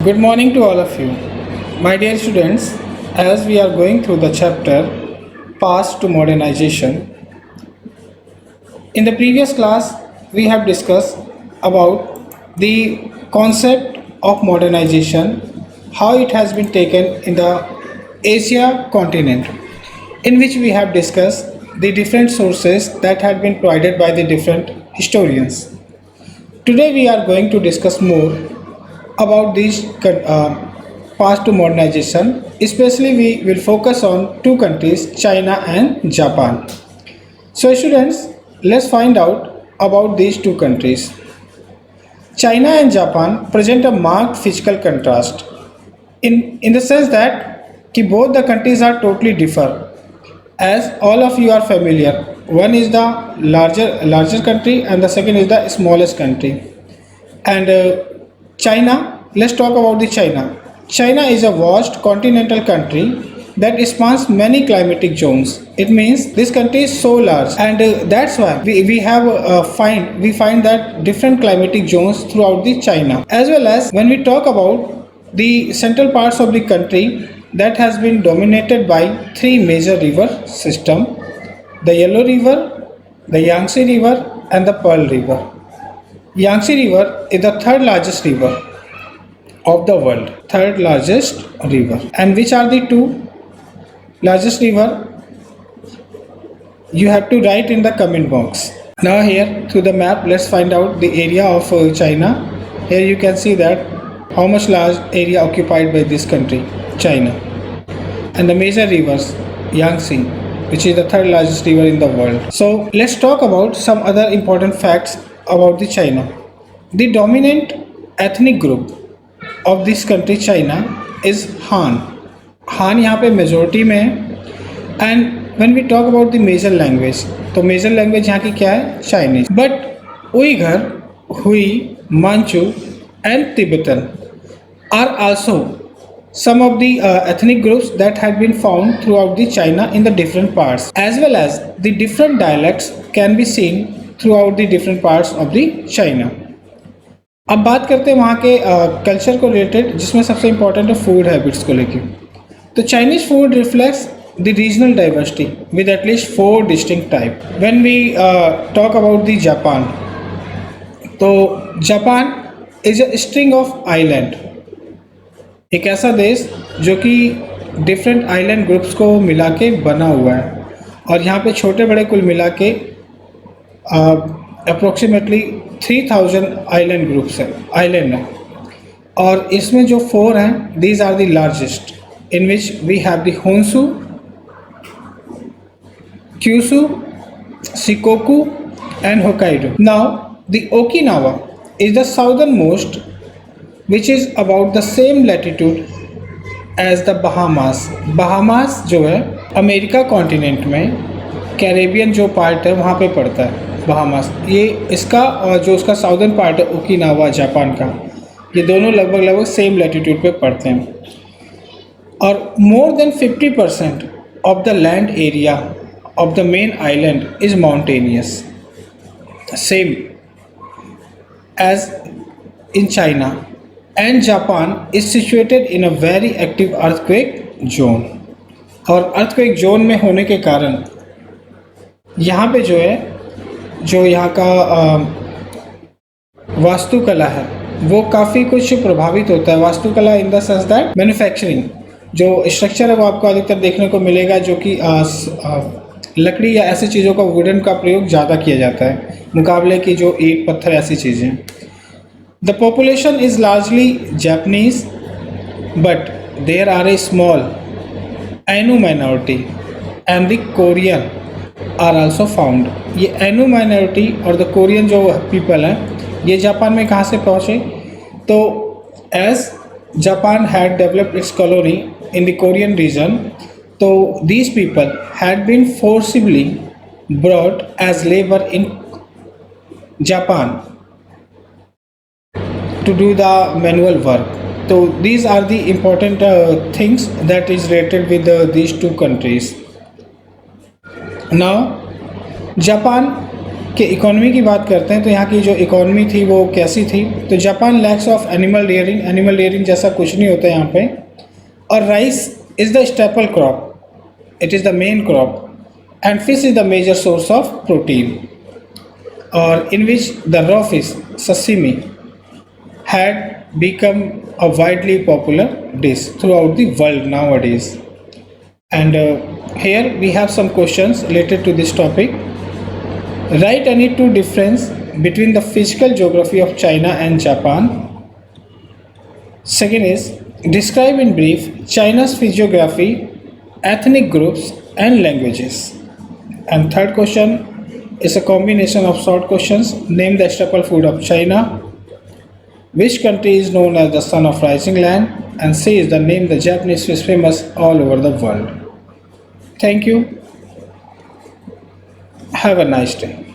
Good morning to all of you. My dear students, as we are going through the chapter Past to Modernization, in the previous class we have discussed about the concept of modernization, how it has been taken in the Asia continent, in which we have discussed the different sources that had been provided by the different historians. Today we are going to discuss more about this path to modernization. Especially, we will focus on two countries, China and Japan. So, students, let's find out about these two countries. China and Japan present a marked physical contrast in the sense that both the countries are totally different. As all of you are familiar, one is the larger country and the second is the smallest country. And China, let's talk about the China. China is a vast continental country that spans many climatic zones. It means this country is so large, and that's why we find that different climatic zones throughout the China. As well as when we talk about the central parts of the country, that has been dominated by three major river system: the Yellow River, the Yangtze River, and the Pearl River. Yangtze River is the third largest river of the world, third largest river. And which are the two largest river? You have to write in the comment box. Now here through the map, let's find out the area of China. Here you can see that how much large area occupied by this country, China. And the major rivers, Yangtze, which is the third largest river in the world. So let's talk about some other important facts about the China. The dominant ethnic group of this country China is Han. Han यहाँ पे majority में है. And when we talk about the major language, तो major language यहाँ की क्या है? Chinese. But Uyghur, Hui, Manchu and Tibetan are also some of the ethnic groups that had been found throughout the China in the different parts, as well as the different dialects can be seen throughout the different parts of the China. अब बात करते हैं वहाँ के culture को related, जिसमें सबसे important है फूड हैबिट्स को लेके. तो Chinese food reflects the regional diversity with at least 4 distinct type. When we talk about the Japan, तो Japan is a string of island, एक ऐसा देश जो कि डिफरेंट आइलैंड ग्रुप्स को मिला के बना हुआ है. और यहाँ पे छोटे बड़े कुल मिला के अप्रोक्सीमेटली 3000 आइलैंड ग्रुप्स हैं, आइलैंड हैं. और इसमें जो 4 हैं, these are the largest, in which we have the Honshu, Kyushu, Shikoku and Hokkaido. Now the Okinawa is the southernmost, which is about the same latitude as the Bahamas. Bahamas जो है America continent में Caribbean जो part है वहाँ पे पड़ता है Bahamas. ये इसका और जो उसका साउदर्न पार्ट है ओकिनावा जापान का, ये दोनों लगभग सेम लैटिट्यूड पे पड़ते हैं. और more than 50% of the land area of the main island is mountainous, same as in China. And Japan is situated in a very active earthquake zone. और earthquake zone में होने के कारण यहाँ पे जो है, जो यहाँ का वास्तुकला है वो काफ़ी कुछ प्रभावित होता है. वास्तुकला in the sense that manufacturing जो स्ट्रक्चर है वो आपको अधिकतर देखने को मिलेगा जो कि लकड़ी या ऐसी चीज़ों का, वुडन का प्रयोग ज़्यादा किया जाता है मुकाबले की जो ईंट पत्थर ऐसी चीज़ें. The population is largely Japanese, but there are a small Ainu minority and the Korean are also found. ये Ainu minority और the Korean जो people हैं, ये जापान में कहाँ से पहुँचे? तो as Japan had developed its colony in the Korean region, तो these people had been forcibly brought as labor in Japan to do the manual work. So these are the important things that is related with these two countries. Now Japan कि economy की बात करते हैं तो यहाँ की जो economy थी वो कैसी थी। तो Japan lakhs of animal rearing जैसा कुछ नहीं होता यहाँ पे। और rice is the staple crop, it is the main crop, and fish is the major source of protein, or in which the raw fish sashimi had become a widely popular dish throughout the world nowadays. And here we have some questions related to this topic. Write any two difference between the physical geography of China and Japan. Second is describe in brief China's physiography, ethnic groups and languages. And third question is a combination of short questions. Name the staple food of China. Which country is known as the son of rising land? And C is the name the Japanese fish famous all over the world. Thank you. Have a nice day.